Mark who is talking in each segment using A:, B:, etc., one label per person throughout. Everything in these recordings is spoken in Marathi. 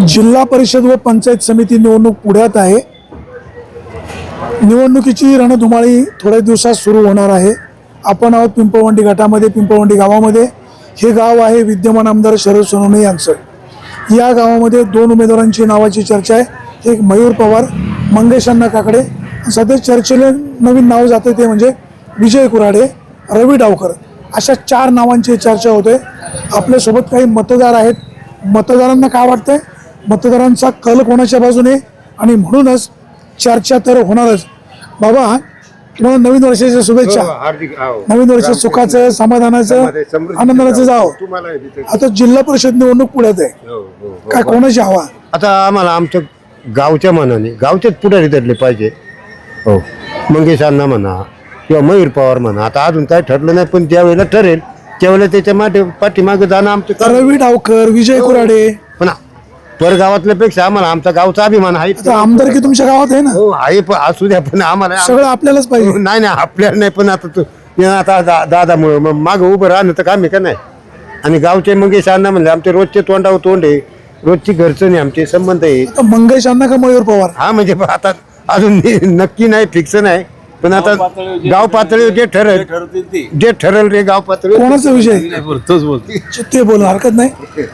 A: जिल्हा परिषद व पंचायत समिती निवडणूक पुढ्यात आहे. निवडणुकीची रणधुमाळी थोड्या दिवसात सुरू होणार आहे. आपण आहोत पिंपळवंडी गटामध्ये, पिंपळवंडी गावामध्ये. हे गाव आहे विद्यमान आमदार शरद सोनवणे यांचं. या गावामध्ये दोन उमेदवारांची नावाची चर्चा आहे. एक मयूर पवार, मंगेश अण्णा काकडे. सध्या चर्चेला नवीन नाव जाते ते म्हणजे विजय कुऱ्हाडे, रवी डावकर, अशा चार नावांची चर्चा होते. आपल्यासोबत काही मतदार आहेत. मतदारांना काय वाटतंय, मतदारांचा कल कोणाच्या बाजूने, आणि म्हणूनच चर्चा तर होणारच. बाबा, तुम्हाला नवीन वर्षाच्या शुभेच्छा. नवीन वर्ष सुखाचं, समाधानाचं, आनंदाचं जावं. आता जिल्हा परिषद निवडणूक पुढ्यात आहे. काय कोणाची हवा?
B: आता आम्हाला आमच्या गावच्या मनाने गावच्याच पुढारी धरले पाहिजे. हो, मंगेश अण्णा म्हणा किंवा मयूर पवार म्हणा. आता अजून काय ठरलं नाही, पण ज्या वेळेला ठरेल त्यावेळेला त्याच्या पाठीमागे जाणं आमचं.
A: रवी डावकर, विजय कुऱ्हाडे,
B: पण परगावातल्या पेक्षा आम्हाला आमचा गावचा अभिमान आहे.
A: आमदारकी तुमच्या गावात आहे ना?
B: हो आहे, पण असू द्या, पण आम्हाला
A: सगळं आपल्यालाच पाहिजे.
B: नाही नाही, आपल्याला नाही, पण आता दादामुळे मग मागं उभं राहणं तर काम आहे का नाही. आणि गावचे मंगेश अण्णा म्हणले आमचे रोजचे तोंडावर तोंड आहे, रोजची घरचं आमचे संबंध आहे.
A: मंगेश अण्णा का मयूर पवार?
B: हा म्हणजे आता अजून नक्की नाही, फिक्स नाही, पण आता गाव पातळीवर जे ठरल रे गाव पातळीवर.
A: कोणाचा विषय?
C: तोच बोलतो.
A: ते बोल, हरकत नाही.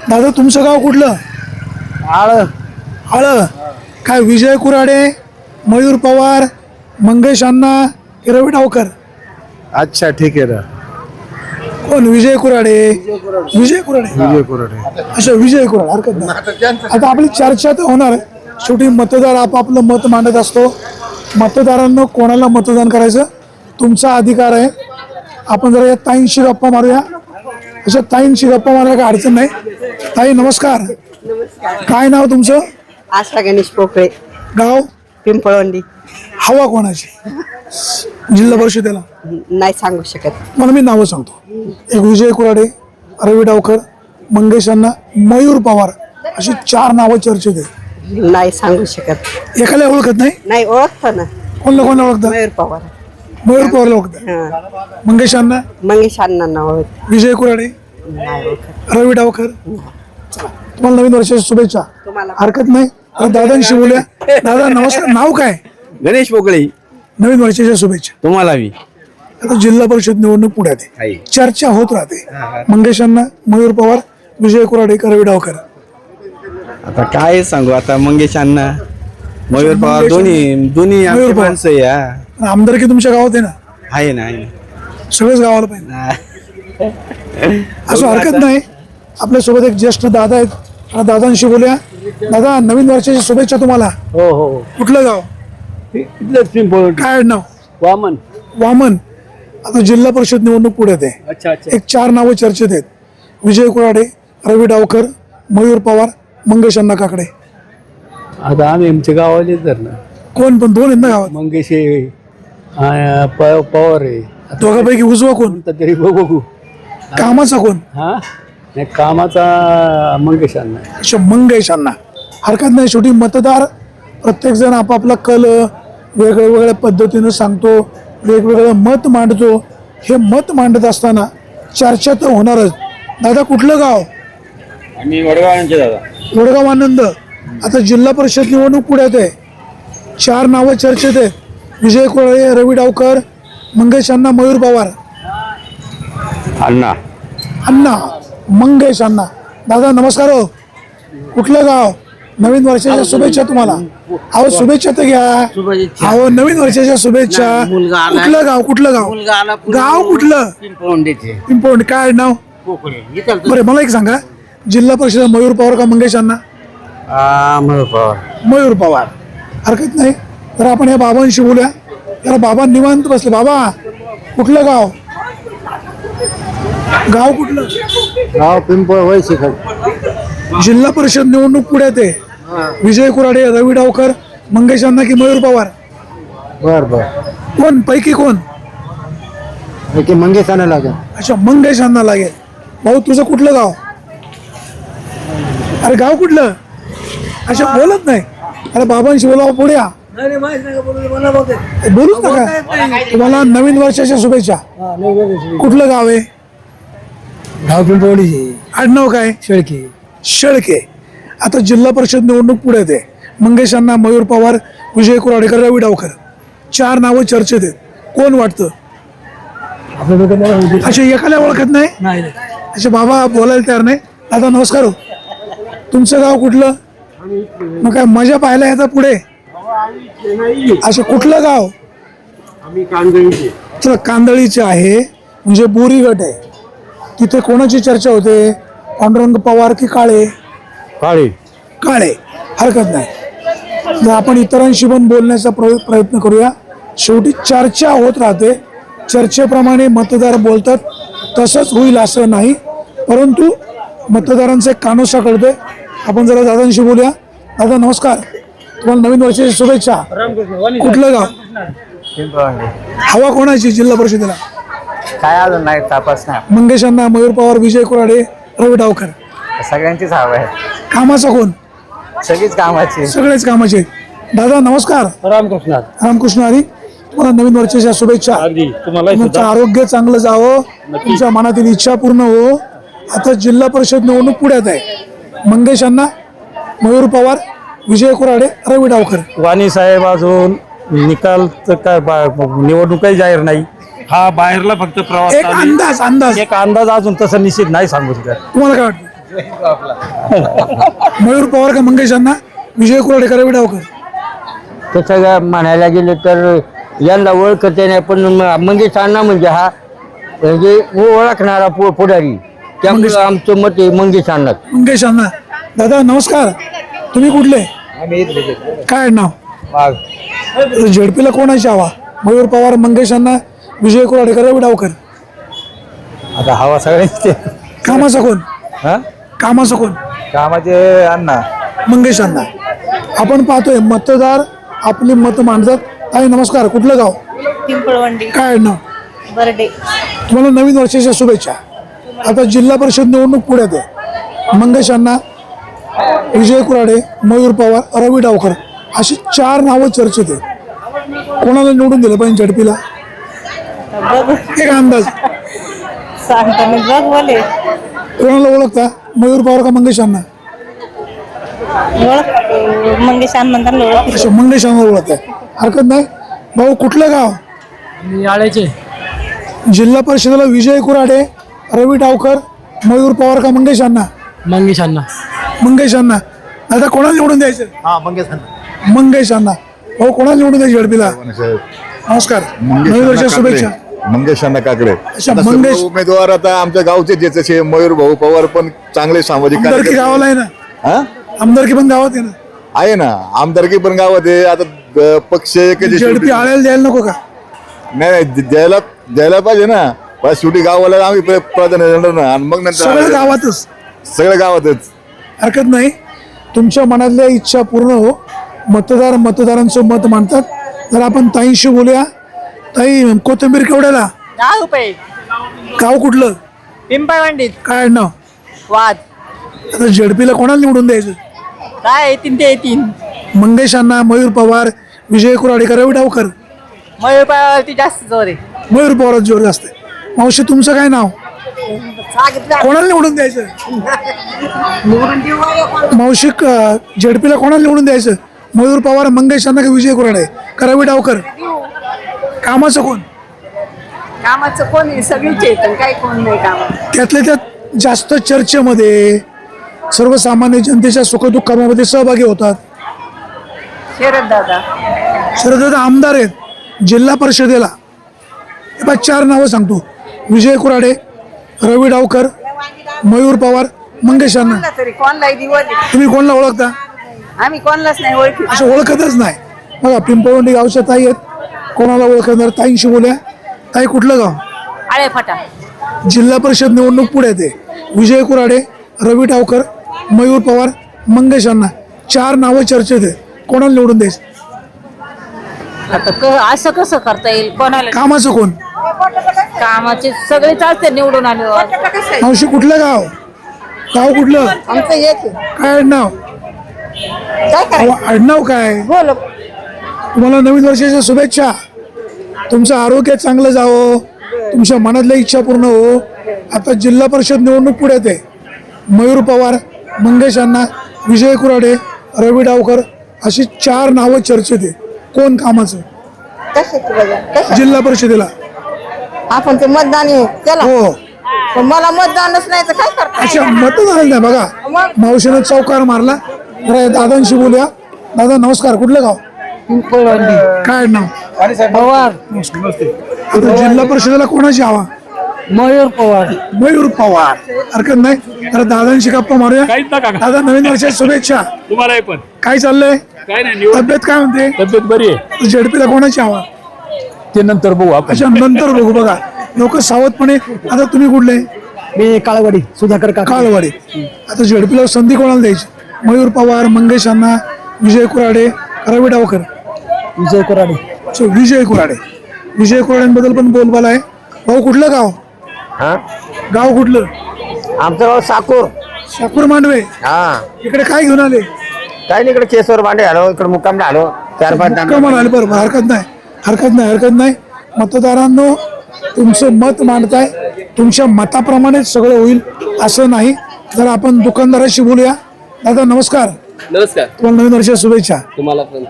A: दादा, तुमचं गाव कुठलं? आळ. काय विजय कुऱ्हाडे, मयूर पवार, मंगेश अण्णा की रवी डावकर?
C: अच्छा, ठीक आहे ना.
A: कोण? विजय कुऱ्हाडे. विजय कुऱ्हाडे.
C: विजय कुऱ्हाडे.
A: अच्छा, विजय कुऱ्हाडे, हरकत नाही. आता आपली चर्चा तर होणार आहे. शेवटी मतदार आपापलं मत मांडत असतो. मतदारांना कोणाला मतदान करायचं तुमचा अधिकार आहे. आपण जरा या ताईंशी गप्पा मारूया. अशा ताईंशी गप्पा मारायला काय अडचण नाही. ताई नमस्कार. काय नाव तुमचं?
D: आशा गणेश पोकळे,
A: गाव?
D: पिंपळवंडी.
A: हवा कोणाची जिल्हा परिषदेला?
D: नाही सांगू शकत.
A: मला मी नावं सांगतो. एक विजय कुऱ्हाडे, रवी डावकर, मंगेश अण्णा, मयूर पवार, अशी चार नावं चर्चेत आहेत.
D: नाही सांगू शकत.
A: एकाला ओळखत नाही?
D: नाही, ओळखतो ना.
A: कोणाला ओळखतं?
D: मयूर पवार.
A: मयूर पवारला ओळखतं.
D: हा.
A: मंगेश अण्णा,
D: मंगेश अण्णांना ओळख.
A: विजय कुऱ्हाडे,
D: नाही ओळखत.
A: रवी डावकर. तुम्हाला नवीन वर्षाच्या शुभेच्छा.
D: तुम्हाला
A: हरकत नाही. आता दादांशी बोलूया. दादा नमस्कार. नाव काय?
C: गणेश पोकळे.
A: नवीन वर्षाच्या शुभेच्छा.
C: तुम्हाला मी
A: आता जिल्हा परिषद निवडणूक पुढ्यात आहे. चर्चा होत राहते. मंगेश अण्णा, मयूर पवार, विजय कुऱ्हाडे, रवी डावकर.
C: आता काय सांगू. आता मंगेश अण्णा, मयूर पवार, दोन्ही आमचे माणसं आहे. हा.
A: आमदारकी तुमच्या गावात आहे ना?
C: आहे ना, आहे ना.
A: सगळंच गावाला पाहिजे. असं हरकत नाही. आपल्यासोबत एक ज्येष्ठ दादा आहेत. आता दादांशी बोलूया. दादा, नवीन वर्षाची शुभेच्छा तुम्हाला.
C: हो हो.
A: कुठलं गाव? काय नाव?
C: वामन.
A: वामन. आता जिल्हा परिषद निवडणूक पुढ्यात आहे.
C: अच्छा अच्छा.
A: एक चार नावं चर्चेत आहेत. विजय कुऱ्हाडे, रवी डावकर, मयूर पवार, मंगेश अण्णा काकडे.
C: आता आम्ही आमच्या गावालेच जर ना.
A: कोण? पण दोन आहेत ना गावात.
C: मंगेश पवार आहे.
A: दोघांपैकी उजवा कोण?
C: तरी बघू.
A: कामाचा कोण?
C: हा नाही, कामाचा मंगेश अण्णा.
A: अच्छा, मंगेश अण्णा. हरकत नाही. शेवटी मतदार प्रत्येक जण आपापला कल वेगळ्या पद्धतीनं सांगतो, वेगवेगळं मत मांडतो. हे मत मांडत असताना चर्चा तर होणारच. दादा, कुठलं गाव?
E: आम्ही वडगावांचे दादा.
A: वडगाव आनंद. आता जिल्हा परिषद निवडणूक पुढ्यात आहे. चार नावं चर्चेत आहेत. विजय कुऱ्हाडे, रवी डावकर, मंगेश अण्णा, मयूर पवार.
E: अण्णा.
A: अण्णा, मंगेश अण्णा. दादा नमस्कार. हो, कुठलं गाव? नवीन वर्षाच्या शुभेच्छा तुम्हाला. अहो शुभेच्छा तर घ्या. अहो नवीन वर्षाच्या शुभेच्छा. कुठलं गाव? कुठलं गाव? गाव कुठलं? पिंपळवंडी. काय नाव? बरं, मला एक सांगा, जिल्हा परिषद मयूर पवार का मंगेश अण्णा?
C: मयूर पवार.
A: मयूर पवार. हरकत नाही. तर आपण या बाबांशी बोलूया. याला बाबा निवांत बसले. बाबा, कुठलं गाव? गाव कुठलं?
B: गाव पिंपळ.
A: जिल्हा परिषद निवडणूक पुढ्यात आहे. विजय कुऱ्हाडे, रवी डावकर, मंगेश अण्णा की मयूर पवार?
B: बर बर.
A: कोण पैकी कोण?
B: मंगेश अण्णा लागेल.
A: अच्छा, मंगेश अण्णा लागेल. भाऊ, तुझं कुठलं गाव? अरे गाव कुठलं? अच्छा, बोलत नाही. अरे बाबांशी बोलावं. पुढे या. बोलूच नका. तुम्हाला नवीन वर्षाच्या शुभेच्छा. कुठलं गाव आहे?
F: गाव पिंपवडी.
A: आडनाव काय?
F: शेळके.
A: शेळके. आता जिल्हा परिषद निवडणूक पुढे आहे. मंगेश अण्णा, मयूर पवार, विजय कुराडेकर, रवी डावकर 4 नावं चर्चेत आहेत. कोण वाटतं? अच्छा, एकाला ओळखत नाही? अच्छा, बाबा बोलायला तयार नाही. दादा नमस्कार हो. तुमचं गाव कुठलं? मग काय मजा पाहायला येतं पुढे? अच्छा, कुठलं गाव? तर कांदळीचे आहे, म्हणजे बोरी गट आहे. तिथे कोणाची चर्चा होते? पांडुरंग पवार की काळे? काळे. हरकत नाही. तर आपण इतरांशी पण बोलण्याचा प्रयत्न करूया. शेवटी चर्चा होत राहते. चर्चेप्रमाणे मतदार बोलतात, तसंच होईल असं नाही, परंतु मतदारांचे कानोसा कळते. आपण जरा दादांशी बोलूया. दादा नमस्कार, तुम्हाला नवीन वर्षाची शुभेच्छा. कुठलं गाव? हवा कोणाची जिल्हा परिषदेला?
F: काय अजून नाही तपास नाही.
A: मंगेश अण्णा, मयूर पवार, विजय कुराडे, रवी डावकर.
F: सगळ्यांचीच हवा आहे.
A: कामाचा कोण?
F: सगळीच कामाची.
A: सगळेच कामाचे. दादा नमस्कार. रामकृष्ण हरी. तुम्हाला नवीन वर्षाच्या शुभेच्छा. तुमचं आरोग्य चांगलं जावं, तुमच्या मनातील इच्छा पूर्ण हो. आता जिल्हा परिषद निवडणूक पुढ्यात आहे. मंगेश अण्णा, मयूर पवार, विजय कुराडे, रवी डावकर.
G: वाणी साहेब अजून निकाल तर काय निवडणूकही जाहीर नाही. हा बाहेरला फक्त प्रवास
A: एक
G: चालू आहे.
A: अंदाज
G: एक अंदाज अजून तसं निश्चित नाही सांगू शकत.
A: तुम्हाला काय वाटतं? मयूर पवार का मंगेश अण्णा, विजय कुराडे का रवी डावकर?
H: तसं म्हणायला गेलं तर यांना ओळखत नाही, पण मंगेश अण्णा म्हणजे हा म्हणजे ओळखणारा पुढारी, त्यामुळे आमचं मत आहे मंगेश अण्णा.
A: मंगेश अण्णा. दादा नमस्कार, तुम्ही कुठले? काय नाव? झेडपीला कोणाची हवा? मयूर पवार, मंगेश अण्णा, विजय कुराडे का रवी डावकर?
C: आता हवा सगळ्यांची.
A: कामाचा कोण? कामाचा कोण?
C: कामाचे अण्णा.
A: मंगेश अण्णा. आपण पाहतोय मतदार आपली मत मांडतात. ताई नमस्कार, कुठलं गाव?
I: पिंपळवंडी.
A: काय नाव?
I: बर्डे.
A: तुम्हाला नवीन वर्षाच्या शुभेच्छा. आता जिल्हा परिषद निवडणूक पुढ्यात आहे. मंगेश अण्णा, विजय कुराडे, मयूर पवार, रवी डावकर अशी 4 नावं चर्चेत आहेत. कोणाला निवडून दिलं पाहिजे झडपीला? एक अंदाज
I: सांगताना बघ बोले.
A: कोणाला ओळखता? मयूर पवार का मंगेश अण्णा?
I: ओळख मंगेश अण्णांना ओळख.
A: अच्छा, मंगेश अण्णा ओळखत आहे. हरकत नाही. भाऊ कुठलं गाव? जिल्हा परिषदेला विजय कुराडे, रवी डावकर, मयूर पवार का मंगेश अण्णा?
G: मंगेश अण्णा.
A: मंगेश अण्णा. आता कोणाला निवडून द्यायचं? मंगेश अण्णा. भाऊ कोणाला निवडून द्यायचं झडपीला? नमस्कार, नवीन वर्षाच्या शुभेच्छा.
J: मंगेश अण्णा काकडे.
A: अच्छा,
J: आता
A: मंगेश.
J: सर्व उमेदवार आता आमच्या गावचे जे जसे मयूर भाऊ पवार पण चांगले सामाजिक
A: आमदारकी
J: कार्यकर्ते.
A: गावाला आहे ना?
J: हा?
A: आमदारकी पण गावात आहे ना?
J: आहे ना, आमदारकी पण गावात आहे. आता पक्ष एक जे
A: झडपी
J: शेवटी-
A: आळ्याला द्यायला नको का?
J: नाही द्यायला पाहिजे ना. बस शेवटी गावाला आम्ही प्राधान्य देणार ना, आणि मग
A: सगळं
J: नंतर
A: गावातच.
J: सगळ्या गावातच.
A: हरकत नाही. तुमच्या मनातल्या इच्छा पूर्ण हो. मतदारांचं मत मांडतात. जर आपण ताईंशी बोलूया. ताई, कोथिंबीर केवढ्याला?
I: 10 रुपये.
A: गाव कुठलं?
I: पिंपळवंडीत.
A: काय नाव?
I: वाद.
A: आता झेडपीला कोणाला निवडून द्यायचं?
I: काय येतील ते येतील.
A: मंगेश अण्णा, मयूर पवार, विजय कुराडे का रवी डावकर?
I: मयूर पवारती जास्त जोर आहे.
A: मयूर पवारात जोर जास्त आहे. मावशी तुमचं काय नाव? कोणाला निवडून द्यायचं? मावशी झेडपीला कोणाला निवडून द्यायचं? मयूर पवार, मंगेश अण्णा का विजय कुराडे का रवी डावकर? कामाचं कोण?
D: कामाचं कोण आहे? सगळीच येतं, काय कोण नाही कामाचं.
A: त्यातल्या त्यात जास्त चर्चेमध्ये सर्वसामान्य जनतेच्या सुखदुःखामध्ये सहभागी होतात.
D: शरद दादा.
A: शरददादा आमदार आहेत जिल्हा परिषदेला. हे बघ 4 नावं सांगतो: विजय कुराडे, रवी डावकर, मयूर पवार, मंगेश अण्णा.
D: तरी कोणलाही दिवस
A: तुम्ही कोणाला ओळखता?
D: आम्ही कोणलाच नाही ओळखी.
A: असं ओळखतच नाही. बघा, पिंपळवंडी गावच्या ताई आहेत. कोणाला ओळखणार? ताईंशी बोलूया. ताई कुठलं गाव?
I: आळे फाटा.
A: जिल्हा परिषद निवडणूक पुढे येते. विजय कुराडे, रवी डावकर, मयूर पवार, मंगेश अण्णा 4 नावं चर्चेत आहे. कोणाला निवडून द्यायचं?
I: आता असं कसं करता येईल? कोणाला?
A: कामाचं कोण?
I: कामाचे सगळे चालते निवडून आले.
A: मावशी कुठलं गाव? गाव कुठलं?
D: आमचं एक
A: काय आडनाव? आडनाव काय?
D: बोल.
A: तुम्हाला नवीन वर्षाच्या शुभेच्छा. तुमचं आरोग्य चांगलं जावं, तुमच्या मनातल्या इच्छा पूर्ण हो. आता जिल्हा परिषद निवडणूक पुढे येते. मयूर पवार, मंगेश अण्णा, विजय कुराडे, रवी डावकर अशी 4 नावं चर्चेत आहे. कोण कामाचं जिल्हा परिषदेला?
D: आपण ते मतदान केलं
A: हो.
D: पण मला मतदानच नाही तर काय करता
A: अच्छा, मतदान नाही. बघा मावशीनं चौकार मारला. जरा दादांशी बोलूया. दादा नमस्कार, कुठलं गाव? काय नाव?
F: पवार.
A: आता जिल्हा परिषदेला कोणाची हवा?
F: मयूर पवार.
A: मयूर पवार. हरकत नाही. तर दादांशी गप्पा मारूया. दादा नवीन वर्षाच्या शुभेच्छा.
E: तुम्हाला पण
A: काय चाललंय?
E: काय नाही,
A: तब्येत काय म्हणते?
E: तब्येत बरी आहे.
A: झेडपीला कोणाची हवा?
E: ते नंतर बघू आपण.
A: अच्छा, नंतर बघू. बघा लोक सावधपणे. आता तुम्ही कुठले?
F: मी काळवाडी सुधाकर
A: काळवाडी. आता झेडपीला संधी कोणाला द्यायची? मयूर पवार, मंगेश अण्णा, विजय कुराडे, रवी डावकर?
F: विजय कुराडे.
A: अच्छा, विजय कुराडे. विजय कुराडेंबद्दल पण बोलबाला आहे. भाऊ कुठलं गाव? गाव कुठलं?
H: आमचं गाव साकूर.
A: साकूर मांडवे.
H: हा,
A: इकडे काय घेऊन आले?
H: काही नाही, इकडे केसवर भांडे आलो, इकडे मुक्काम आलो. 4-5
A: कमाल आले. बरोबर, हरकत नाही, हरकत नाही, हरकत नाही. मतदारांनो, तुमचं मत मांडताय, तुमच्या मताप्रमाणेच सगळं होईल असं नाही. जर आपण दुकानदाराशी बोलूया. दादा नमस्कार.
C: नमस्कार.
A: तुम्हाला नवीन वर्षाच्या शुभेच्छा.
C: तुम्हाला पण.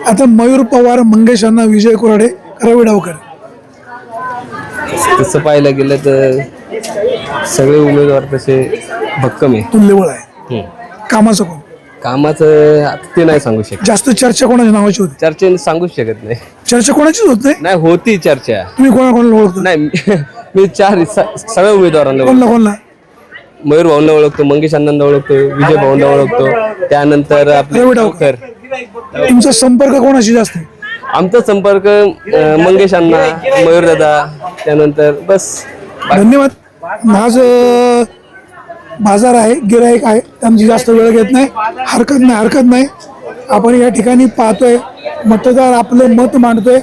A: आता मयूर पवार, मंगेश अण्णा, विजय कुराडे, रवी डावकर.
C: तसं पाहायला गेलं तर सगळे उमेदवार तसे भक्कम आहे.
A: तुल्यबळ आहे. कामाचं कोण?
C: कामाचं आता ते नाही सांगू शकत.
A: जास्त चर्चा कोणाच्या नावाची होती?
C: चर्चेने सांगूच शकत नाही.
A: चर्चा कोणाचीच होत नाही.
C: नाही होती चर्चा.
A: तुम्ही कोणाकोणाला ओळखता?
C: नाही मी सगळ्या उमेदवारांना
A: कोणला कोणला?
C: मयूर भाऊंना ओळखतो, मंगेश अण्णांना ओळखतो, विजय भाऊंना ओळखतो, त्यानंतर आपले
A: रवी डावकर. तुमचा संपर्क कोणाशी जास्त आहे?
C: आमचा संपर्क मंगेश अण्णा, मयूर दादा, त्यानंतर बस.
A: धन्यवाद. माझ बाजार आहे, गिराईक आहे, त्यांची जास्त वेळ घेत नाही. हरकत नाही, हरकत नाही. आपण या ठिकाणी पाहतोय मतदार आपले मत मांडतोय.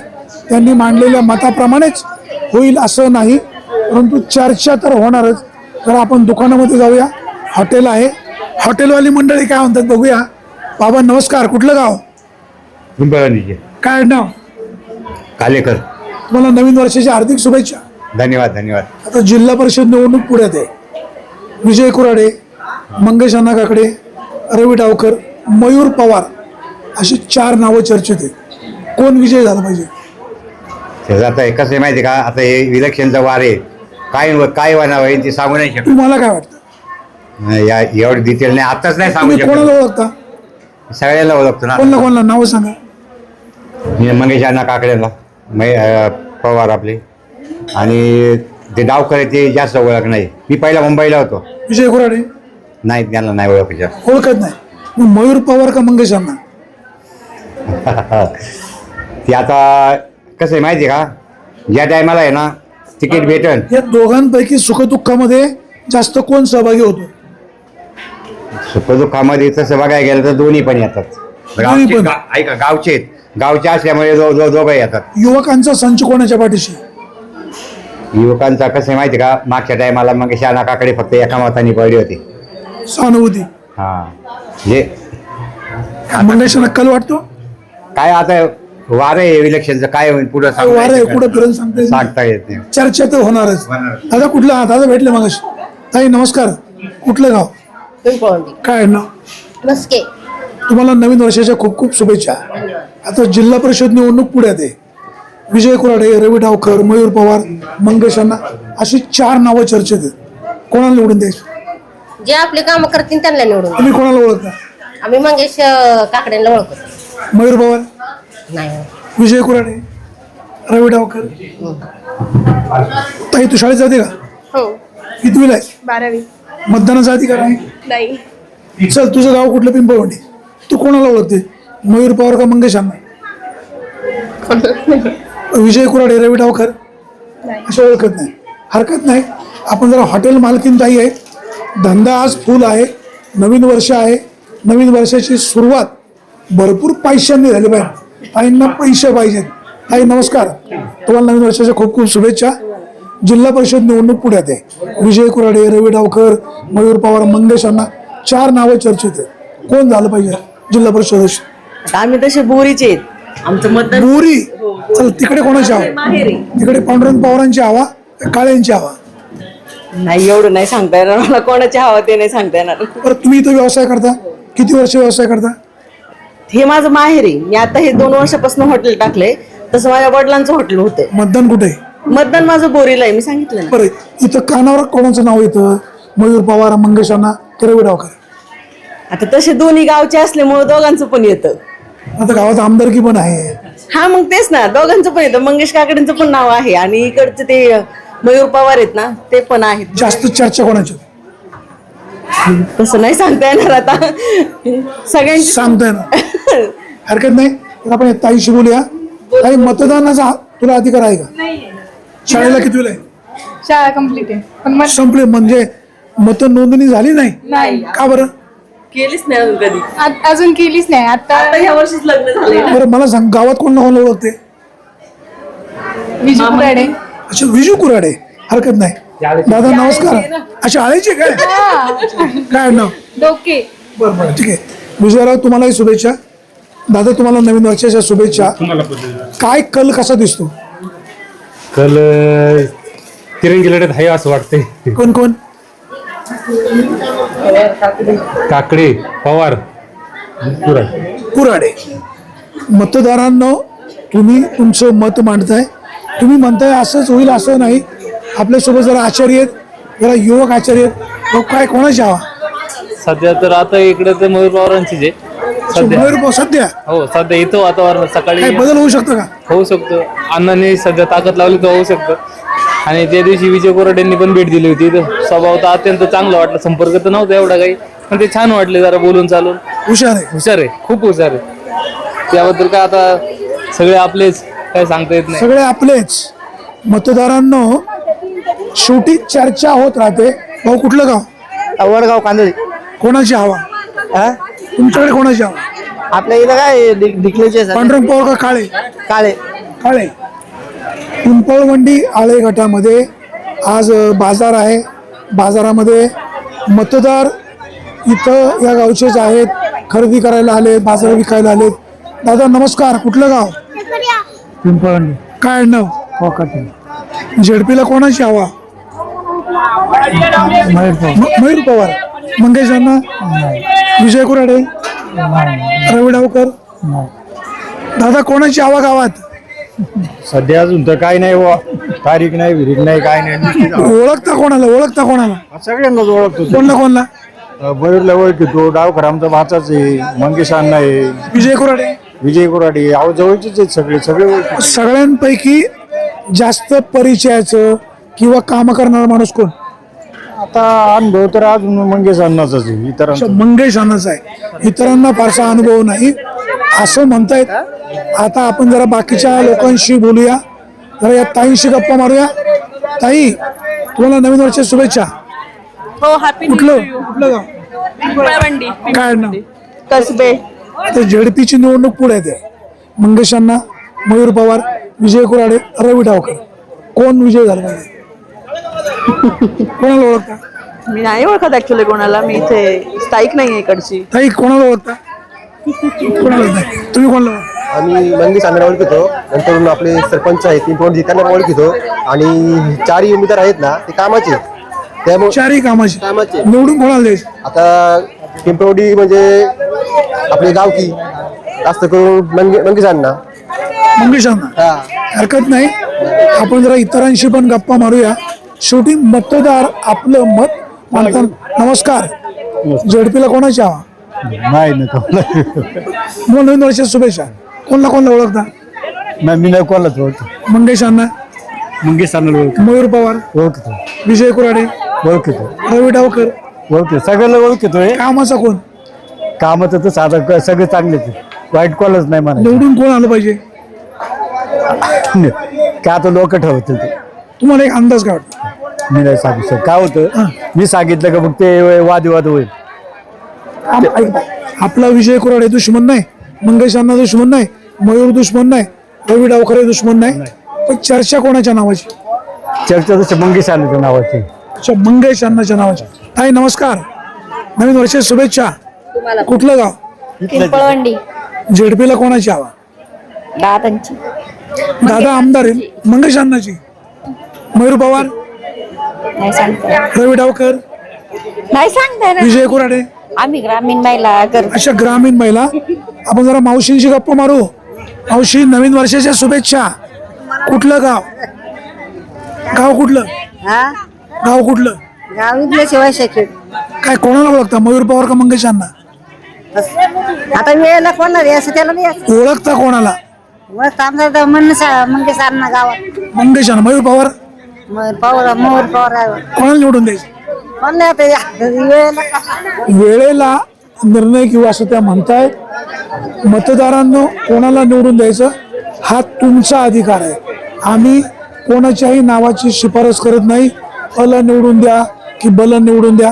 A: त्यांनी मांडलेल्या मताप्रमाणेच होईल असं नाही, परंतु चर्चा तर होणारच. तर आपण दुकानामध्ये जाऊया. हॉटेल आहे, हॉटेलवाली मंडळी काय म्हणतात बघूया. बाबा नमस्कार, कुठलं गाव? काय नाव?
B: कालेकर.
A: तुम्हाला नवीन वर्षाच्या हार्दिक शुभेच्छा.
B: धन्यवाद धन्यवाद.
A: आता जिल्हा परिषद निवडणूक पुढ्यात आहे. विजय कुराडे, मंगेश अण्णा काकडे, रवी डावकर, मयूर पवार अशी 4 नावं चर्चेत आहेत. कोण विजय झाला पाहिजे?
B: आता कसं आहे माहिती का, आता हे इलेक्शनचं वार आहे. काय होणार आहे ते सांगू नाही शकत.
A: तुम्हाला काय वाटतं?
B: या एवढं डिटेल नाही, आताच नाही सांगू
A: तुम्ही कोणाला
B: शकत.
A: ओळखता?
B: सगळ्याला ओळखतो ना.
A: कोणला कोणला नावं सांगा.
B: मी मंगेश अण्णा काकड्याला, पवार आपले, आणि ते डावकर आहे ते जास्त ओळख नाही. मी पहिला मुंबईला होतो.
A: विजय कुराडे
B: नाही, त्यांना नाही ओळख.
A: ओळखत नाही. मग मयूर पवार का मंगेश अण्णा?
B: ती आता कसं आहे माहिती आहे का, ज्या टायमाला आहे ना तिकीट भेटन,
A: या दोघांपैकी सुखदुःखामध्ये जास्त कोण सहभागी होतो?
B: सुखदुःखामध्ये तसं बघायला गेलं तर दोन्ही पण येतात.
A: दोन्ही पण.
B: ऐका, गावचे असल्यामुळे दोघं येतात.
A: युवकांचा संच कोणाच्या पाठीशी?
B: युवकांचा कसं आहे माहिती का, मागच्या टायमाला मग शाना काकडे फक्त एका मताने पडली होती.
A: सहानुभूती.
B: हा, म्हणजे
A: मंगेश नक्कल वाटतो.
B: काय आता वार आहे इलेक्शनचं, काय होईल पुढे
A: वार आहे, कुठं फिरून सांगता येत नाही.
B: सांगता येत नाही.
A: चर्चा तर होणारच. दादा कुठला आहात? दादा भेटले मग. ताई नमस्कार, कुठलं गाव? काय नाव?
D: मस्के.
A: तुम्हाला नवीन वर्षाच्या खूप खूप शुभेच्छा. आता जिल्हा परिषद निवडणूक पुढ्यात आहे. विजय कुराडे, रवी डावकर, मयूर पवार, मंगेश अण्णा अशी 4 नावं चर्चेत आहेत. कोणाला निवडून द्यायची?
D: जे आपले काम करतील त्यांना निवडून.
A: तुम्ही कोणाला ओळखता?
D: आम्ही मंगेश काकड्यांना ओळखतो.
A: मयूर पवार,
D: नाही.
A: विजय कुराडे, रवी डावकर. ताई तू शाळेत जाते का?
D: हो.
A: कितवीला आहे?
D: 12वी.
A: मतदानाचा अधिकार आहे?
D: नाही.
A: चल, तुझं गाव कुठलं? पिंपळवंडी. तू कोणाला ओळखते? मयूर पवार का मंगेश अण्णा? विजय कुराडे, रवी डावकर असे ओळखत नाही. हरकत नाही. आपण जरा हॉटेल मालकीन ताई आहे. धंदा आज फुल आहे. नवीन वर्ष आहे. नवीन वर्षाची सुरुवात भरपूर पैशांनी झाली पाहिजे. ताईंना पैसे पाहिजेत. ताई नमस्कार, तुम्हाला नवीन वर्षाच्या खूप खूप शुभेच्छा. जिल्हा परिषद निवडणूक पुढ्यात आहे. विजय कुराडे, रवी डावकर, मयूर पवार, मंगेश अण्णा 4 नावं चर्चेत आहेत. कोण झालं पाहिजे जिल्हा परिषद अध्यक्ष?
I: आम्ही तसे बोरीचे आहेत. आमचं मतदान
A: बोरी. चल, तिकडे कोणाची हवा? तिकडे पांडुरंग पवारांची हवा, काळ्यांची हवा?
I: नाही, एवढं नाही सांगता येणार मला. कोणाची हवा ते नाही सांगता येणार.
A: बरं, तुम्ही इथं व्यवसाय करता, किती वर्ष व्यवसाय करता?
I: हे माझं माहेर आहे. मी आता हे 2 वर्षापासून हॉटेल टाकलंय. तसं माझ्या वडिलांचं हॉटेल होतं.
A: मतदान कुठे आहे?
I: मतदान माझं बोरीला आहे, मी सांगितलं ना.
A: बरं, इथं कानावर कोणाचं नाव येतं? मयूर पवार, मंगेश अण्णा, रवी डावकर.
I: आता तसे दोन्ही गावचे असल्यामुळे दोघांचं पण येतं.
A: आता गावात आमदारकी पण आहे.
I: हा मग तेच ना, दोघांचं पण येतं. मंगेश काकडेंचं पण नाव आहे आणि इकडचं ते मयूर पवार आहेत ना, ते पण आहेत.
A: जास्त चर्चा कोणाची?
I: तसं नाही सांगता येणार आता. सगळ्यांची
A: सांगताय ना, हरकत नाही. तर आपण एक ताईशी बोलूया. ताई, मतदानाचा तुला अधिकार आहे का? शाळेला कितवीला आहे?
K: शाळा कंप्लीट आहे पण मग
A: संपले म्हणजे मत नोंदणी झाली नाही
K: नाही
A: का बरं?
I: केलीच नाही अजून कधी.
K: अजून केलीच नाही. आता
I: आता ह्या वर्षीच लग्न झालंय ना.
A: बरं मला सांग, गावात कोणाला कोण ओळखते?
K: विजू कुराडे.
A: अच्छा, विजू कुराडे. हरकत नाही. दादा नमस्कार. अच्छा, आळेचे काय? काय नाव?
K: डोके.
A: बरं बरं, ठीक आहे. विजयराव, तुम्हालाही शुभेच्छा. दादा, तुम्हाला नवीन वर्षाच्या शुभेच्छा. काय कल कसा दिसतो?
G: कल तिरंगी लढत आहे असं वाटतंय.
A: कोण कोण?
G: काकडे, पवार,
A: कुराडे. मतदारांनो, तुम्ही तुमचं मत मांडताय. तुम्ही म्हणताय असंच होईल असं नाही. आपल्यासोबत जरा आचार्य आहेत, जरा युवक आचार्य आहेत. मग काय कोणाची हवा?
E: सध्या तर आता इकडे तर मयूर पवारांचीच आहे सध्या.
A: मयूर सध्या
E: हो, सध्या इथं वातावरण सकाळी
A: काय बदल होऊ शकतो का?
E: होऊ शकतो. अण्णांनी सध्या ताकद लावली तर होऊ शकतं. आणि त्या दिवशी विजय कोराडेंनी पण भेट दिली होती. इथं स्वभाव तर अत्यंत चांगला वाटला. संपर्क तर नव्हता एवढा काही, पण ते छान वाटले. जरा बोलून चालून
A: हुशार आहे.
E: हुशार आहे, खूप हुशार आहे. त्याबद्दल काय आता सगळे आपलेच, काय सांगता येत नाही.
A: सगळे आपलेच. मतदारांनो, शेवटी चर्चा होत राहते. भाऊ, कुठलं गाव?
F: वडगाव कांदळी.
A: कोणाची हवा? तुमच्याकडे कोणाची हवा?
F: आपल्या इथं काय डिक्लेचे
A: पांडुरंग पवार का काळे?
F: काळे.
A: काळे. पिंपळवंडी आळे गटामध्ये आज बाजार आहे. बाजारामध्ये मतदार इथं या गावचेच आहेत. खरेदी करायला आले, बाजार विकायला आलेत. दादा नमस्कार. कुठलं गाव?
F: पिंपळवंडी.
A: काय नाव? झेडपीला कोणाची हवा? मयूर पवार. मंगेश अण्णा, विजय कुराडे, रवी डावकर. दादा, कोणाची हवा गावात?
G: सध्या अजून तर काय नाही बुवा. तारीख नाही, विरीख नाही, काय नाही.
A: ओळखता कोणाला? ओळखता कोणाला?
G: सगळ्यांनाच ओळखतो.
A: कोणला कोणला?
G: मयूरला ओळखतो. डावकर आमचा भाचाच आहे. मंगेश अण्णा आहे,
A: विजय कुराडे.
G: विजय कुराडे. अहो जवळचेच आहेत सगळे. सगळे ओळखतो.
A: सगळ्यांपैकी जास्त परिचयाचं किंवा काम करणारा माणूस कोण?
G: आता अनुभव तर अजून मंगेश अण्णाचाच आहे.
A: अच्छा,
G: इतरांचा
A: मंगेश अण्णाचा आहे. इतरांना फारसा अनुभव नाही असं म्हणतायत. आता आपण जरा बाकीच्या लोकांशी बोलूया. जरा या ताईंशी गप्पा मारूया. ताई, तुम्हाला नवीन वर्षाच्या शुभेच्छा.
I: हो, हॅपी
A: कुठलं कुठलं गाव?
I: पिंपळवंडी.
A: काय नाव?
I: कसबे.
A: आता झेडपीची निवडणूक पुढे येते. मंगेश अण्णा, मयूर पवार, विजय कुराडे, रवी डावकर. कोण विजय झाला पाहिजे? कोणाला ओळखता?
I: मी नाही ओळखत ऍक्च्युली कोणाला. मी इथे स्थायिक नाही इकडची.
A: ताई, कोणाला ओळखता? कोणाला नाही. तुम्ही कोणाला ओळखता?
B: आम्ही मंगेश अण्णाला ओळखतो. नंतर आपले सरपंच आहेत पिंपळवंडी, त्यांना ओळखतो. आणि 4 उमेदवार आहेत ना, ते कामाचे. त्यामुळे
A: चारही कामाची.
B: कामाचे.
A: निवडून कोणाला द्यायचं?
B: आता पिंपळवंडी म्हणजे आपले गावकी जास्त करून मंगेश अण्णा.
A: मंगेश अण्णा. हरकत नाही. आपण जरा इतरांशी पण गप्पा मारूया. शेवटी मतदार आपलं मत मानतात. नमस्कार. झेडपीला कोणाची हवा?
G: नाही ना
A: मला नवीन वर्षाच्या शुभेच्छा. कोणाला ओळखता?
G: मी नाही कोणालाच ओळखतो.
A: मंगेश अण्णा,
G: मंगेश अण्णाला ओळखतो.
A: मयूर पवार,
G: ओळखतो.
A: विजय कुराडे,
G: ओळखतो.
A: रवी डावकर.
G: ओळखतो. सगळ्यांना ओळखतोय.
A: कामाचा कोण?
G: कामाचं तर साधा सगळे चांगलेच आहे. वाईट कोणालाच नाही म्हणा.
A: निवडून कोण आलं पाहिजे?
G: का आता लोक ठरवतील ते.
A: तुम्हाला एक अंदाज काय वाटतो?
G: मी नाही सांगू शकत. काय होतं, मी सांगितलं का मग ते वादविवाद होईल.
A: आपला विजय कुराडे दुश्मन नाही, मंगेश अण्णा दुश्मन नाही, मयूर दुश्मन नाही, रवी डावकर दुश्मन नाही. पण चर्चा कोणाच्या नावाची?
G: चर्चा तसं मंगेश अण्णाच्या नावाची.
A: अच्छा, मंगेश अण्णाच्या नावाची. ताई नमस्कार. नवीन वर्षाच्या शुभेच्छा. कुठलं गाव?
K: पिंपळवंडी.
A: झेडपीला कोणाची हवा?
K: दादांची.
A: दादा आमदार आहे. मंगेश अण्णाची, मयूर पवार,
K: नाही सांगता.
A: रवी डावकर,
K: नाही सांगता.
A: विजय कुराडे.
K: आम्ही ग्रामीण महिला करतो.
A: अशा ग्रामीण महिला. आपण जरा मावशींशी गप्पा मारू. मावशी, नवीन वर्षाच्या शुभेच्छा. कुठलं गाव? गाव कुठलं? गाव कुठलं?
D: गावीतल्या शिवाय शेखेड.
A: काय कोणाला ओळखता, मयूर पवार का मंगेश अण्णा?
D: आता वेळेला कोणा रे असं त्याला नाही
A: ओळखता कोणाला?
D: मंगेश अण्णा गावात
A: मंगेश अण्णा. मयूर पवार
D: मोर पवार
A: कोणाला निवडून द्यायचं?
D: कोण वेळेला
A: वेळेला निर्णय किंवा असं त्या म्हणतायत. मतदारांनो, कोणाला निवडून द्यायचं हा तुमचा अधिकार आहे. आम्ही कोणाच्याही नावाची शिफारस करत नाही. अला निवडून द्या की बल निवडून द्या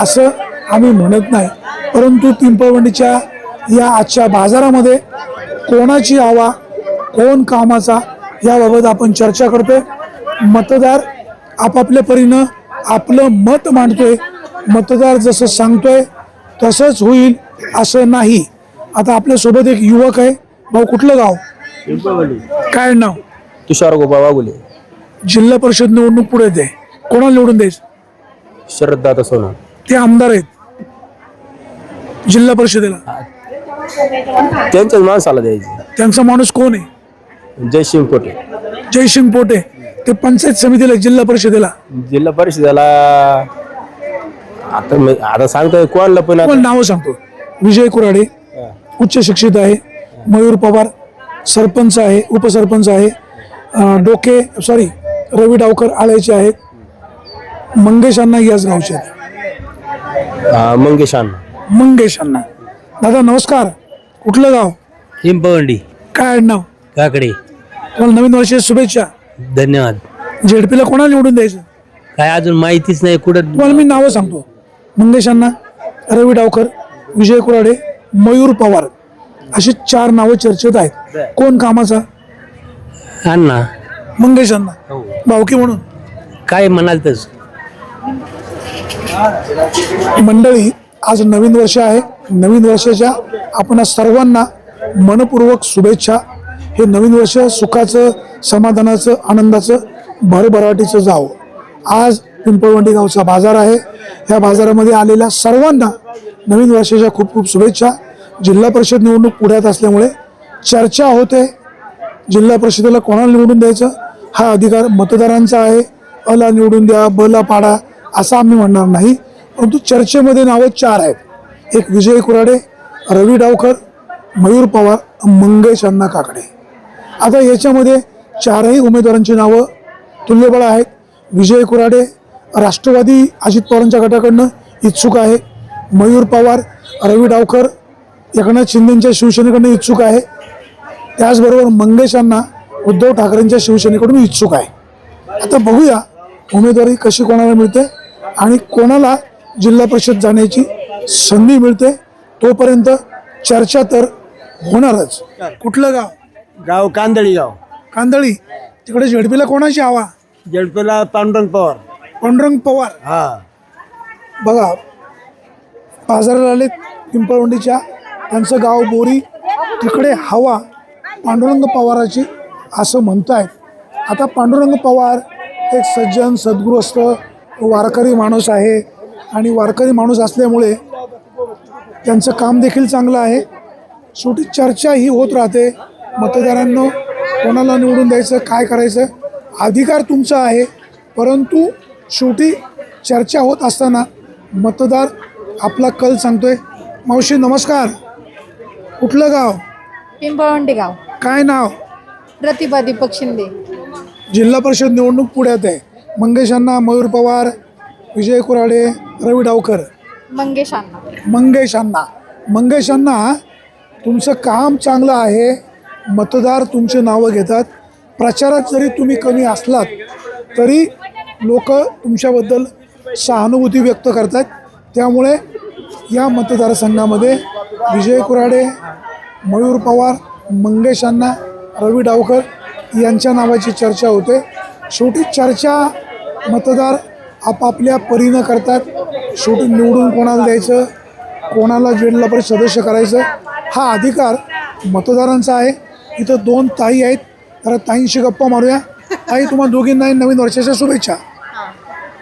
A: असं आम्ही म्हणत नाही. परंतु पिंपळवंडीच्या या आजच्या बाजारामध्ये कोणाची हवा, कोण कामाचा, याबाबत आपण चर्चा करतोय. मतदार आपापल्या परीनं आपलं मत मांडतोय. मतदार जसं सांगतोय तसंच होईल असं नाही. आता आपल्यासोबत एक युवक आहे. भाऊ, कुठलं गाव? काय नाव?
C: तुषार गोपा वाघुले.
A: जिल्हा परिषद निवडणूक पुढे येते. कोणाला निवडून द्यायचं?
C: शरददादा सोना.
A: ते आमदार आहेत जिल्हा परिषदेला.
C: त्यांच्याच माणसाला द्यायची.
A: त्यांचा माणूस कोण आहे?
C: जयसिंग पोटे.
A: जयसिंग पोटे. ते पंचायत समितीला, जिल्हा परिषदेला.
C: जिल्हा परिषदेला आता सांगतोय कोणाला पण
A: पण नाव सांगतो. विजय कुराडे उच्च शिक्षित आहे. मयूर पवार सरपंच आहे, उपसरपंच आहे. रवी डावकर आळ्याचे आहेत. मंगेश अण्णा याच गावचे आहेत.
C: मंगेश अण्णा.
A: मंगेश अण्णा. दादा नमस्कार. कुठलं गाव?
H: पिंपळवंडी.
A: काय नाव?
H: काकडे.
A: तुम्हाला नवीन वर्षाच्या शुभेच्छा.
H: धन्यवाद.
A: झेडपीला कोणाला निवडून द्यायचं?
H: काय अजून माहितीच नाही कुठं.
A: तुम्हाला मी नावं सांगतो. मंगेश अण्णा, रवी डावकर, विजय कुराडे, मयूर पवार अशी 4 नावं चर्चेत आहेत. कोण कामाचा?
H: अण्णा.
A: मंगेश अण्णा. भावकी म्हणून
H: काय म्हणाल तस.
A: मंडळी, आज नवीन वर्ष आहे. नवीन वर्षाच्या आपण सर्वांना मनपूर्वक शुभेच्छा. हे नवीन वर्ष सुखाचं, समाधानाचं, आनंदाचं, भरभराटीचं जावं. आज पिंपळवंडी गावचा बाजार आहे. या बाजारामध्ये आलेल्या सर्वांना नवीन वर्षाच्या खूप खूप शुभेच्छा. जिल्हा परिषद निवडणूक पुढ्यात असल्यामुळे चर्चा होते. जिल्हा परिषदेला कोणाला निवडून द्यायचं हा अधिकार मतदारांचा आहे. अला निवडून द्या, बला पाडा असं आम्ही म्हणणार नाही. परंतु चर्चेमध्ये नावं 4 आहेत. एक विजय कुराडे, रवी डावकर, मयूर पवार, मंगेश अण्णा काकडे. आता याच्यामध्ये 4ही उमेदवारांची नावं तुल्यबळ आहेत. विजय कुराडे राष्ट्रवादी अजित पवारांच्या गटाकडनं इच्छुक आहे. मयूर पवार, रवी डावकर एकनाथ शिंदेच्या शिवसेनेकडून इच्छुक आहे. त्याचबरोबर मंगेश अण्णा उद्धव ठाकरेंच्या शिवसेनेकडून इच्छुक आहे. आता बघूया उमेदवारी कशी कोणाला मिळते आणि कोणाला जिल्हा परिषद जाण्याची संधी मिळते. तोपर्यंत चर्चा तर होणारच. कुठलं गाव?
F: गाव कांदळी. गाव
A: कांदळी. तिकडे झेडपीला कोणाची हवा?
F: जडपेला पांडुरंग पवार.
A: पांडुरंग पवार.
F: हा.
A: बघा, बाजाराला आले पिंपळवंडीच्या, त्यांचं गाव बोरी. तिकडे हवा पांडुरंग पवाराची असं म्हणतायत. आता पांडुरंग पवार एक सज्जन, सद्गृहस्थ, वारकरी माणूस आहे आणि वारकरी माणूस असल्यामुळे त्यांचं काम देखील चांगलं आहे. शेवटी चर्चा ही होत राहते. मतदारांनो, कोणाला निवडून द्यायचं, काय करायचं, अधिकार तुमचा आहे. परंतु शेवटी चर्चा होत असताना मतदार आपला कल सांगतोय. मावशी नमस्कार. कुठलं गाव?
K: पिंपळवंडी गाव.
A: काय नाव?
K: प्रतिभा दीपक शिंदे.
A: जिल्हा परिषद निवडणूक पुढ्यात आहे. मंगेश अण्णा, मयूर पवार, विजय कुराडे, रवी डावकर.
K: मंगेश अण्णा.
A: मंगेश अण्णा. मंगेश अण्णा, तुमचं काम चांगलं आहे. मतदार तुमची नावं घेतात. प्रचारात जरी तुम्ही कमी असलात तरी लोक तुमच्याबद्दल सहानुभूती व्यक्त करतात. त्यामुळे या मतदारसंघामध्ये विजय कुराडे, मयूर पवार, मंगेश अण्णा, रवी डावकर यांच्या नावाची चर्चा होते. शेवटी चर्चा मतदार आपापल्या परीनं करतात. शेवटी निवडून कोणाला द्यायचं, कोणाला जिल्हा परिषद सदस्य करायचं हा अधिकार मतदारांचा आहे. इथं 2 ताई आहेत. तर ताईंशी गप्पा मारूया. ताई, तुम्हाला दोघींनाही नवीन वर्षाच्या शुभेच्छा.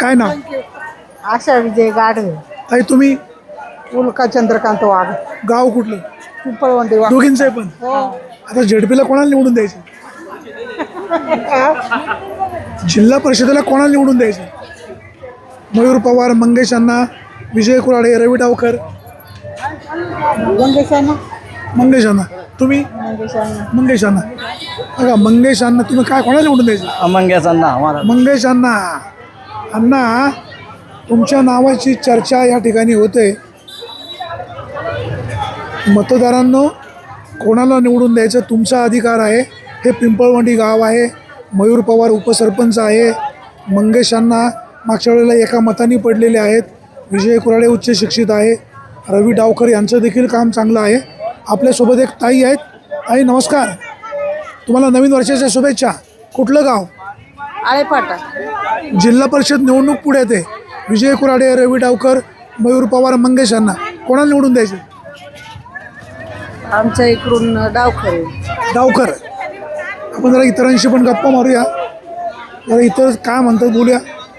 A: काय नाव?
D: आशा विजय गाढवे.
A: ताई, तुम्ही
I: उल्का चंद्रकांत वाघ,
A: गाव कुठलं?
I: पिंपळवंडी वाघ.
A: दोघींचं पण. आता झेडपीला कोणाला निवडून द्यायचं? जिल्हा परिषदेला कोणाला निवडून द्यायचं? मयूर पवार, मंगेश अण्णा, विजय कुराडे, रवी डावकर. मंगेश अण्णा. तुम्ही? मंगेश अण्णा. बघा मंगेश अण्णा, तुम्ही काय कोणाला निवडून द्यायचं? मंगेश अण्णा. अण्णा, तुमच्या नावाची चर्चा या ठिकाणी होते. मतदारांनो, कोणाला निवडून द्यायचं तुमचा अधिकार आहे. हे पिंपळवंडी गाव आहे. मयूर पवार उपसरपंच आहे. मंगेश अण्णा मागच्या वेळेला एका मताने पडलेले आहेत. विजय कुराडे उच्च शिक्षित आहे. रवी डावकर यांचं देखील काम चांगलं आहे. आपल्यासोबत एक ताई आहेत. ताई नमस्कार, तुम्हाला नवीन वर्षाच्या शुभेच्छा. कुठलं गाव?
I: आळेपाटा.
A: जिल्हा परिषद निवडणूक पुढे येते. विजय कुराडे, रवी डावकर, मयूर पवार, मंगेश अण्णा, कोणाला निवडून द्यायचं?
I: आमच्या इकडून डावखरे.
A: डावकर. आपण जरा इतरांशी पण गप्पा मारूया. जरा इतर काय म्हणतात बोलूया.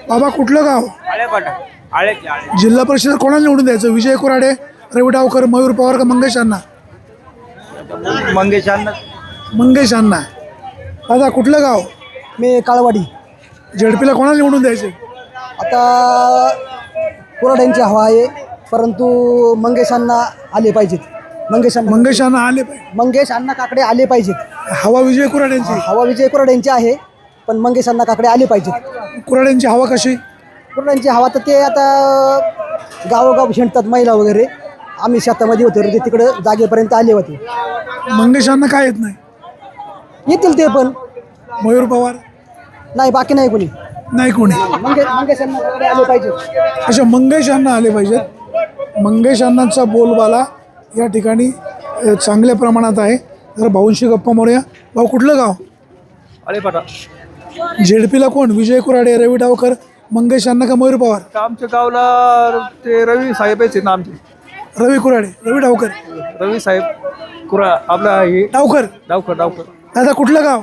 A: बाबा कुठलं गाव? जिल्हा परिषद कोणाला निवडून द्यायचं? विजय कुराडे, रवी डावकर, मयूर पवार का मंगेश अण्णा? मंगेश अण्णा. दादा कुठलं गाव?
F: मी काळवाडी.
A: झेडपीला कोणाला निवडून द्यायचं?
F: आता कुराड्यांची हवा आहे, परंतु मंगेशांना आले पाहिजेत.
A: मंगेश अण्णा आले पाहिजे.
F: मंगेश अण्णा काकडे आले पाहिजेत.
A: हवा विजय कुराड्यांची.
F: हवा विजय कुराड्यांची आहे, पण मंगेश अण्णा काकडे आले पाहिजेत.
A: कुराड्यांची हवा कशी?
F: कुराड्यांची हवा तर ते आता गावोगाव हिंडतात महिला वगैरे. आम्ही शेतामध्ये होतो ते तिकडं जागेपर्यंत आले होते.
A: मंगेश अण्णा काय येत नाही?
F: येतील ते पण.
A: मयूर पवार
F: नाही, बाकी नाही कोणी.
A: नाही कोणी.
F: मंगेश अण्णा काकडे आले पाहिजेत.
A: अच्छा, मंगेश अण्णा आले पाहिजेत. मंगेश अण्णांचा बोलबाला या ठिकाणी चांगल्या प्रमाणात आहे. जर भाऊंशी गप्पा मारूया. भाऊ कुठलं गाव?
G: आळेपाटा.
A: झेडपीला कोण? विजय कुराडे, रवी डावकर, मंगेश अण्णा का मयूर पवार?
G: आमच्या गावला ते रवी साहेब आहेत ना आमचे.
A: रवी कुराडे, रवी डावकर.
G: रवी साहेब आपला हे
A: डावकर.
G: डावकर.
A: दादा कुठलं गाव?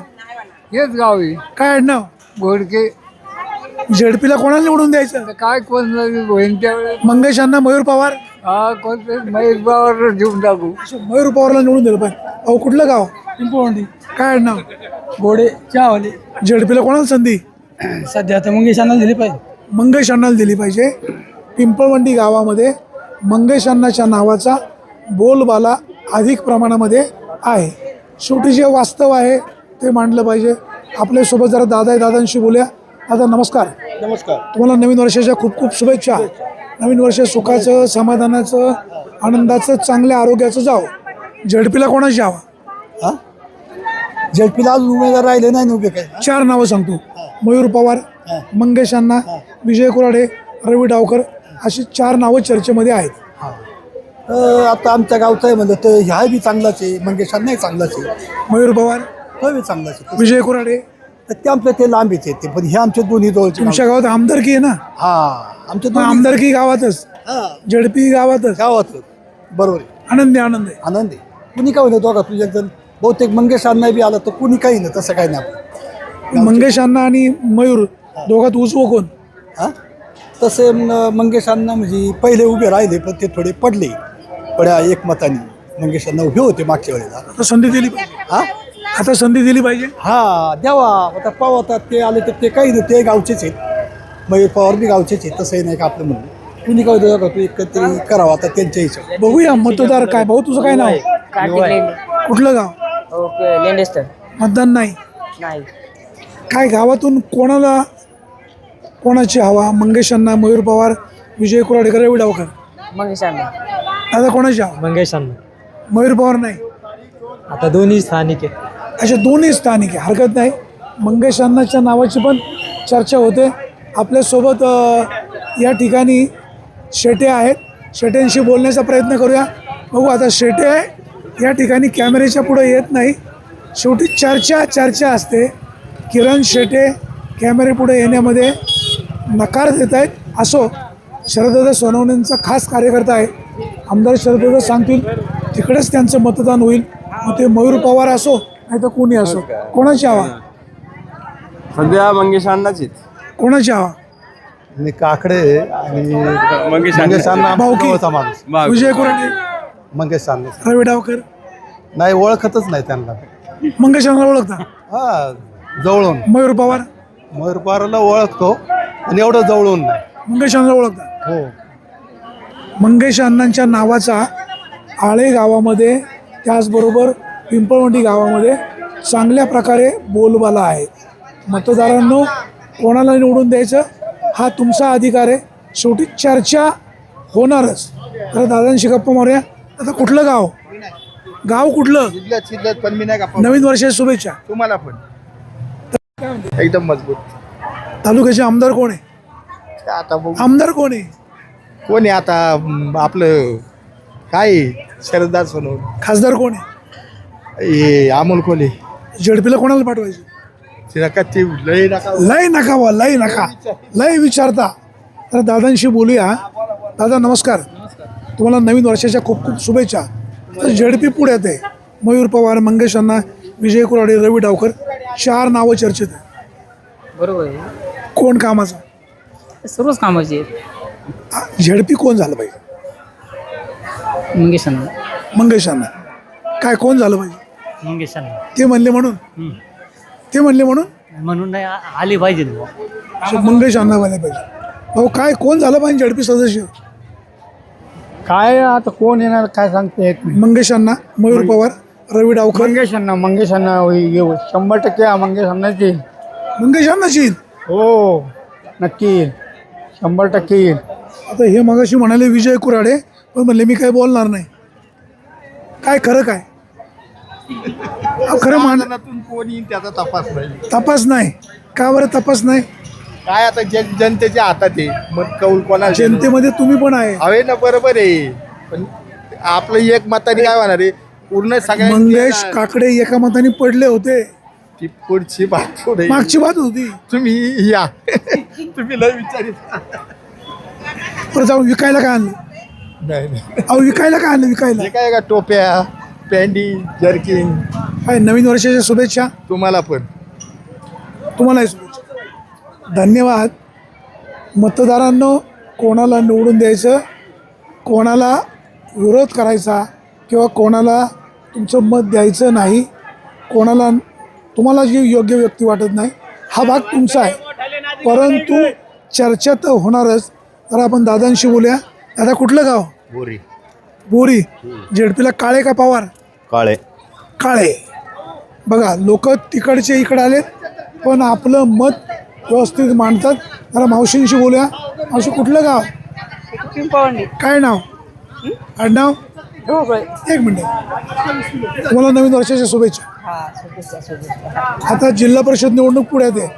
G: हेच गाव आहे.
A: काय आडनाव?
G: घोडके.
A: झेडपीला कोणाला निवडून द्यायचं?
G: काय कोण होईल त्यावेळेस
A: मंगेश अण्णा, मयूर पवार.
G: हा कोणते महेश बावर घेऊन टाकू.
A: मयूर पवारला निवडून दिलं पाहिजे. अहो कुठलं गाव?
F: पिंपळवंडी.
A: काय आडनाव?
F: घोडे चहावाले.
A: झेडपीला कोणाला संधी?
F: सध्या आता मंगेश अण्णा दिली पाहिजे.
A: मंगेश अण्णाला दिली पाहिजे. पिंपळवंडी गावामध्ये मंगेश अण्णाच्या नावाचा बोलबाला अधिक प्रमाणामध्ये आहे. शेवटी जे वास्तव आहे ते मांडलं पाहिजे. आपल्यासोबत जरा दादा आहे, दादांशी बोलूया. दादा नमस्कार.
F: नमस्कार.
A: तुम्हाला नवीन वर्षाच्या खूप खूप शुभेच्छा. नवीन वर्ष सुखाचं, समाधानाचं, आनंदाचं, चांगल्या आरोग्याचं जावं. झेडपीला कोणाची हवा?
F: हा, झेडपीला अजून उमेदवार राहिले नाही उभे काय.
A: 4 नावं सांगतो. मयूर पवार, मंगेश अण्णा, विजय कुराडे, रवी डावकर, अशी 4 नावं चर्चेमध्ये आहेत.
F: आता आमच्या गावचं आहे म्हणजे तर ह्या बी चांगलाच आहे, मंगेश अण्णाही चांगलाच आहे,
A: मयूर पवार,
F: तो बी चांगलाच आहे.
A: विजय कुराडे.
F: तर ते आमच्या ते लांबीच आहेत ते, पण हे आमचे दोन्ही जवळचे.
A: तुमच्या गावात आमदारकी आहे ना?
F: हा, आमच्या
A: मग आमदारकी गावातच, झेडपी गावातच.
F: गावात बरोबर आहे.
A: आनंद आहे, आनंद आहे.
F: आनंद आहे. कुणी काय होतं का तुझ्या जण बहुतेक मंगेश अण्णा बी आला तर कुणी काही नाही, तसं काही नाही.
A: मंगेश अण्णा आणि मयूर दोघात उजवं कोण?
F: हां, तसे मंगेश अण्णा म्हणजे पहिले उभे राहिले, पण ते थोडे पडले पड्या एकमताने. मंगेश अण्णा उभे होते मागच्या वेळेला.
A: आता संधी दिली पाहिजे.
F: हा,
A: आता संधी दिली पाहिजे.
F: हा द्यावा. आता पाहू, आता ते आले तर ते काही नाही, ते गावचेच आहेत. मयूर पवार बी गावचेच आहेत, तसंही नाही का आपलं म्हणून. कुणी काय होतं का तू एकत्री करावं आता त्यांच्या हिशोब.
A: बघूया मतदार काय. भाऊ तुझं काय नाव? कुठलं गाव?
H: लेंडेस्टर.
A: मतदान नाही. काय गावातून कोणाची हवा? मंगेश अण्णा, मयूर पवार, विजय कुराडेकर, रवी डावकर.
H: मंगेश अण्णा.
A: आता कोणाची हवा?
G: मंगेश अण्णा.
A: मयूर पवार नाही.
G: आता दोन्ही स्थानिक आहे.
A: अशा दोन्ही स्थानिक आहे, हरकत नाही. मंगेश अण्णाच्या नावाची पण चर्चा होते. आपल्यासोबत या ठिकाणी शेटे आहेत. शेट्यांशी बोलण्याचा प्रयत्न करूया. बघू आता शेटे या ठिकाणी कॅमेऱ्याच्या पुढे येत नाही. शेवटी चर्चा असते. किरण शेटे कॅमेऱ्यापुढे येण्यामध्ये नकार देत आहेत. असो, शरददादा सोनवणेंचा खास कार्यकर्ता आहे. आमदार शरददादा सांगतील तिकडेच त्यांचं मतदान होईल. मग ते मयूर पवार असो नाही तर कोणी असो. कोणाची हवा?
C: सध्या मंगेश अण्णाच आहेत.
A: कोणाची हवा?
F: मी काकडे आणि मंगेश अण्णा
A: भाऊकी.
F: जवळचा माणूस.
A: विजय कुराडे,
F: मंगेश अण्णा
A: रवी डावकर,
F: नाही ओळखतच नाही त्यांना.
A: मंगेश अण्णा ओळखता?
F: हा जवळून.
A: मयूर पवार,
F: मयूर पवारला ओळखतो आणि एवढं जवळून नाही.
A: मंगेश अण्णा ओळखता?
F: हो.
A: मंगेश अण्णांच्या नावाचा आळे गावामध्ये त्याचबरोबर पिंपळवंडी गावामध्ये चांगल्या प्रकारे बोलबाला आहे. मतदारांनो, कोणाला निवडून द्यायचं हा तुमचा अधिकार आहे. शेवटी चर्चा होणारच. तर दादांशी गप्पा मारूया. आता कुठलं गाव? गाव कुठलं?
F: पण मी नाही का
A: नवीन वर्षाच्या शुभेच्छा.
F: तुम्हाला पण एकदम मजबूत.
A: तालुक्याचे आमदार कोण आहे?
F: आता
A: आमदार कोण आहे?
F: कोणी आता आपलं काय शरददास सोनवणे,
A: खासदार कोण आहे?
F: हे अमोल कोले.
A: झेडपीला कोणाला पाठवायचं? लय नका बा, लय नका, लय विचारता. तर दादांशी बोलूया. दादा नमस्कार. तुम्हाला नवीन वर्षाच्या खूप खूप शुभेच्छा. तर झेडपी पुढ्यात आहे. मयूर पवार, मंगेश अण्णा, विजय कुराडे, रवी डावकर, 4 नावं चर्चेत आहे.
E: बरोबर आहे,
A: कोण कामाचा?
E: सर्वच कामाचे
A: झेडपी कोण झालं पाहिजे?
E: मंगेश अण्णा.
A: मंगेश अण्णा. काय कोण झालं पाहिजे?
E: मंगेश अण्णा
A: ते म्हणले म्हणून? ते म्हणले म्हणून
E: म्हणून नाही आली पाहिजे.
A: मंगेश अण्णा व्हायला पाहिजे. अहो काय कोण झालं पाहिजे झेडपी सदस्य?
G: काय आता कोण येणार काय सांगते येत नाही.
A: मंगेश अण्णा, मयूर पवार, रवी डावकर.
G: मंगेश अण्णा येऊ 100% मंगेश अण्णाच येईल.
A: मंगेश अण्णाची येईल?
G: हो नक्की येईल, 100% येईल.
A: आता हे मगाशी म्हणाले विजय कुराडे, पण म्हणले मी काय बोलणार नाही. काय खरं काय? खरं मान
F: कोणी त्याचा तपास नाही.
A: तपास नाही का बरं? तपास नाही
F: काय आता जनतेच्या हातात आहे. मग कौल कोणा
A: जनतेमध्ये तुम्ही पण आहे.
F: हवे ना, बरोबर आहे. पण आपलं एक मताने काय होणार आहे? पूर्ण सगळ्या
A: मंगेश काकडे एका मताने पडले होते.
F: ती पुढची बात पुढे
A: मागची बात होती.
F: तुम्ही या तुम्ही लय विचारित
A: परत जाऊन विकायला काय आणलं?
F: नाही
A: अहो विकायला काय आणलं? विकायला
F: काय का टोप्या, पॅन्डी, जर्किन.
A: काय नवीन वर्षाच्या शुभेच्छा
F: तुम्हाला पण.
A: तुम्हालाही शुभेच्छा. धन्यवाद. मतदारांनो, कोणाला निवडून द्यायचं, कोणाला विरोध करायचा किंवा कोणाला तुमचं मत द्यायचं नाही, कोणाला तुम्हाला जी योग्य व्यक्ती वाटत नाही, हा भाग तुमचा आहे. परंतु चर्चा तर होणारच. तर आपण दादांशी बोलूया. दादा कुठलं गाव?
B: बोरी.
A: बोरी. झेडपीला काळे का पवार?
B: काळे.
A: काळे. बघा लोक तिकडचे इकडे आलेत, पण आपलं मत व्यवस्थित मांडतात. जरा मावशींशी बोलूया. मावशी कुठलं गाव?
I: पिंपळवंडी.
A: काय नाव? आडनाव? एक मिनिट. तुम्हाला नवीन वर्षाच्या शुभेच्छा. आता जिल्हा परिषद निवडणूक पुढ्यात आहे.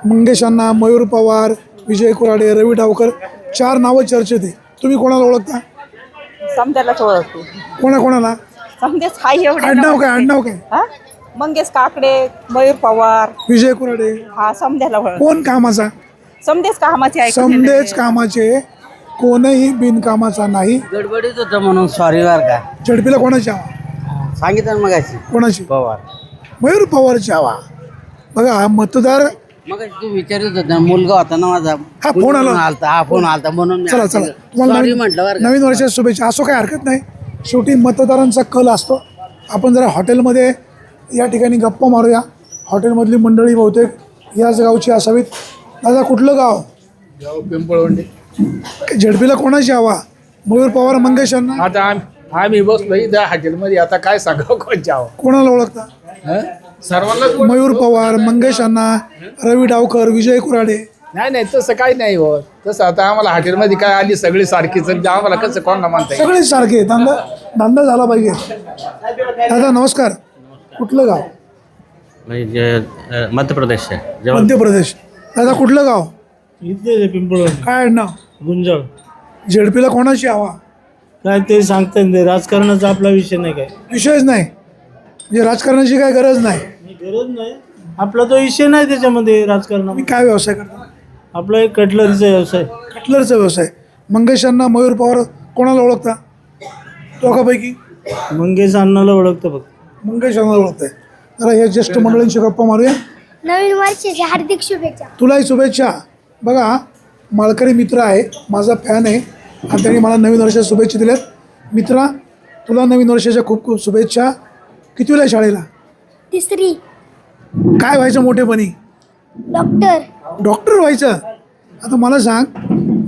A: मंगेश अण्णा, मयूर पवार, विजय कुराडे, रवी डावकर, 4 नावं चर्चेत आहे. तुम्ही कोणाला ओळखता?
I: समजायलाच ओळखतो.
A: कोणाला?
I: समजेच हाय एवढे.
A: आडनाव काय? आडनाव काय?
I: मंगेश काकडे, मयूर पवार,
A: विजय कुराडे.
I: हा समजायला ओळख.
A: कोण कामाचा?
I: समजेच कामाचे आहे.
A: समदेच कामाचे, कोणही बिनकामाचा नाही.
H: गडबडीत होतं म्हणून सॉरी बर का.
A: झेडपीला कोणाची हवा?
H: सांगितलं मग
A: कोणाची?
H: पवार.
A: मयूर पवारची हवा. बघा मतदार.
H: मग तू विचारत होता मुलगा होता ना माझा.
A: हा फोन आला.
H: हा फोन आलता म्हणून
A: चला चला, तुम्हाला नवीन वर्षाच्या शुभेच्छा. असो काही हरकत नाही. शेवटी मतदारांचा कल असतो. आपण जरा हॉटेलमध्ये या ठिकाणी गप्पा मारूया. हॉटेलमधली मंडळी बहुतेक याच गावची असावीत. दादा कुठलं गाव?
F: पिंपळवंडी.
A: झेडपीला कोणाची हवा? मयूर पवार, मंगेश अण्णा.
G: आता आम्ही बसलो इथं हॉटेलमध्ये. आता काय सांगावं कोणच्या हवं?
A: कोणाला ओळखता?
G: सर्वांनाच.
A: मयूर पवार, मंगेश अण्णा, रवी डावकर, विजय कुराडे.
G: नाही तसं काही नाही हो. तसं आता आम्हाला हॉटेलमध्ये काय आली सगळी सारखीच. आम्हाला कसं कोणाला म्हणता येईल?
A: सगळेच सारखे. धंदा झाला पाहिजे. दादा नमस्कार. कुठलं गाव?
E: मध्य प्रदेश आहे.
A: मध्य प्रदेश. दादा कुठलं गाव?
G: इथे पिंपळवंडी.
A: काय नाव?
G: गुंजाळ.
A: झेडपीला कोणाची हवा?
G: काय ते सांगता येईल. राजकारणाचा आपला विषय नाही. काय
A: विषयच नाही म्हणजे राजकारणाची काय गरज नाही.
G: गरज नाही. आपला तो विषय नाही त्याच्यामध्ये. राजकारण.
A: मी काय व्यवसाय करतो?
G: आपला एक कटलरीचा व्यवसाय.
A: कटलरचा व्यवसाय. मंगेश अण्णा, मयूर पवार कोणाला ओळखता? दोघांपैकी?
G: मंगेश अण्णाला ओळखतो फक्त.
A: मंगेश अण्णाला ओळखताय. जरा या ज्येष्ठ मंडळींची गप्पा मारूया.
K: नवीन वर्षाच्या हार्दिक शुभेच्छा.
A: तुलाही शुभेच्छा. बघा माळकरी मित्र आहे, माझा फॅन आहे आणि त्यांनी मला नवीन वर्षाच्या शुभेच्छा दिल्यात. मित्रा, तुला नवीन वर्षाच्या खूप खूप शुभेच्छा. कितवीला आहे शाळेला?
K: तिसरी.
A: काय व्हायचं मोठेपणी?
K: डॉक्टर.
A: डॉक्टर व्हायचं. आता मला सांग,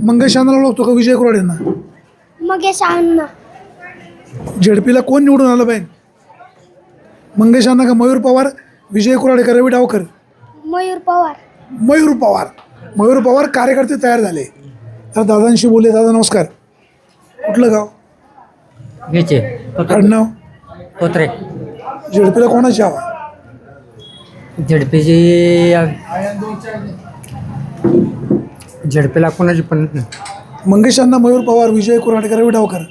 A: मंगेशांना ओळखतो का विजय कुराडेंना?
K: मंगेश अण्णा.
A: झेडपीला कोण निवडून आलं पाहिजे? मंगेशांना का मयूर पवार, विजय कुराडे का रवी डावकर?
K: मयूर पवार.
A: मयूर पवार. मयूर पवार कार्यकर्ते तयार झाले. तर दादांशी बोलले. दादा नमस्कार. कुठलं गाव? आडनाव?
H: कोत्रे.
A: झेडपीला कोणाची हवा?
H: झेडपीला कोणाची पण
A: मंगेशांना मयूर पवार, विजय कुराडे का रवी डावकर?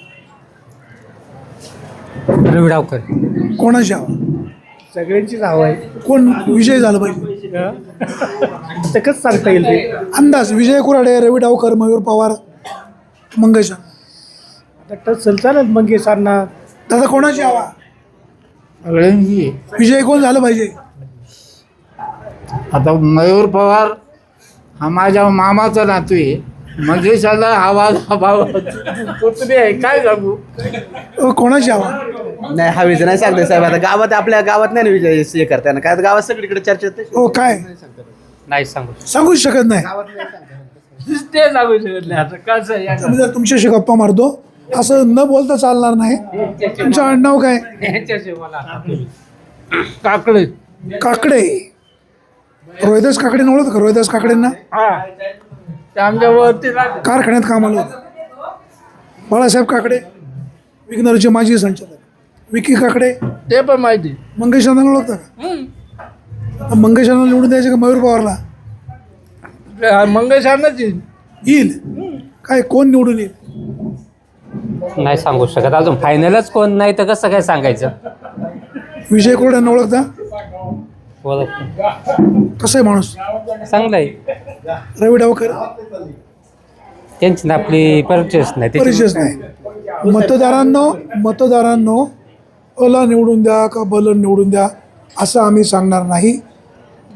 H: रवी डावकर.
A: कोणाची हवा?
F: सगळ्यांचीच हवा आहे.
A: कोण विजय झालं पाहिजे?
F: आता कसं सांगता येईल ते?
A: अंदाज. विजय कुराडे, रवी डावकर, मयूर पवार, मंगेशा.
F: आता चालेल मंगेश अण्णा.
A: दादा कोणाची हवा?
G: सगळ्यांची.
A: विजय कोण झालं पाहिजे?
G: आता मयूर पवार हा माझ्या मामाचा नातू आहे. मंगेशाला हवा पुतणी आहे, काय सांगू.
A: कोणाची हवा?
C: नाही हवीचं नाही सांगते साहेब. आता गावात आपल्या गावात नाही ना विजय हे करताना, काय गावात सगळीकडे चर्चा होते.
A: हो काय
E: नाही सांगू
A: सांगूच शकत नाही.
E: ते सांगू शकत नाही. आता कसं आहे,
A: मी जर तुमच्याशी गप्पा मारतो असं न बोलता चालणार नाही. तुमचं आडनाव काय?
E: याच्याशी मला
G: काकडे.
A: काकडे. रोहिदास काकडे ओळखतं का? रोहिदास काकडेंना
G: आमच्यावरती
A: कारखान्यात कामाला होतं. बाळासाहेब काकडे विघ्नरचे माजी संचालक. विकी काकडे
G: ते पण माहिती.
A: मंगेशांना ओळखता का? मंगेशांना निवडून द्यायचे का मयूर पवारला?
G: मंगेशांनाच
A: येईल. काय कोण निवडून येईल?
E: नाही सांगू शकत अजून. फायनलच कोण नाही तर कसं काय सांगायचं.
A: विजय कुराडेंना ओळखता? कसं आहे माणूस?
E: चांगलं आहे.
A: रवी डावकर
E: त्यांची ना आपली परिचयच नाही.
A: परिचयच नाही. मतदारांनो अला निवडून द्या का बल निवडून द्या असं आम्ही सांगणार नाही.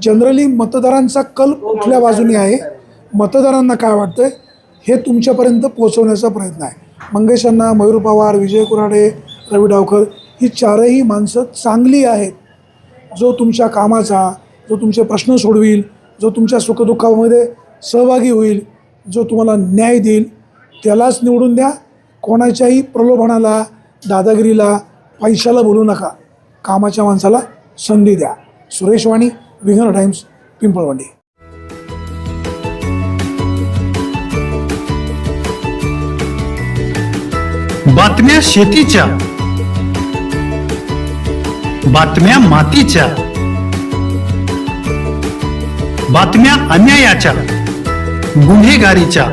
A: जनरली मतदारांचा कल कुठल्या बाजूने आहे, मतदारांना काय वाटतंय हे तुमच्यापर्यंत पोहोचवण्याचा प्रयत्न आहे. मंगेशांना, मयूर पवार, विजय कुराडे, रवी डावकर ही चारही माणसं चांगली आहेत. जो तुमच्या कामाचा, जो तुमचे प्रश्न सोडविल, जो तुमच्या सुखदुःखामध्ये सहभागी होईल, जो तुम्हाला न्याय देईल त्यालाच निवडून द्या. कोणाच्याही प्रलोभनाला, दादागिरीला, पैशाला बोलू नका. कामाच्या माणसाला संधी द्या. सुरेश वाणी, विघ्न टाइम्स, पिंपळवंडी.
L: बातम्या शेतीच्या, बातम्या मातीच्या, बातम्या अन्यायाच्या, गुन्हेगारीच्या,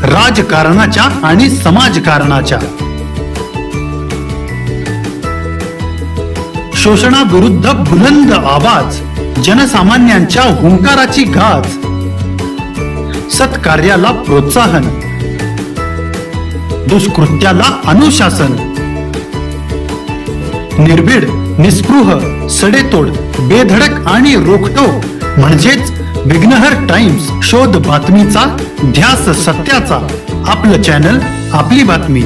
L: राजकारणाच्या आणि समाजकारणाच्या, शोषणाविरुद्ध बुलंद आवाज, जनसामान्यांच्या हुंकाराची गाज, सत्कार्याला प्रोत्साहन, दुष्कृत्याला अनुशासन, निर्भीड, निस्पृह, सडेतोड, बेधडक आणि रोखटोक म्हणजेच विघ्नहर टाइम्स. शोध बातमीचा, ध्यास सत्याचा. आपलं चॅनल, आपली बातमी.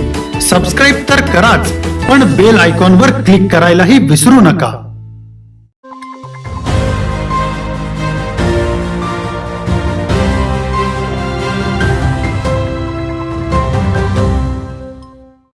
L: सबस्क्राईब तर कराच, पण बेल आयकॉनवर क्लिक करायलाही विसरू नका.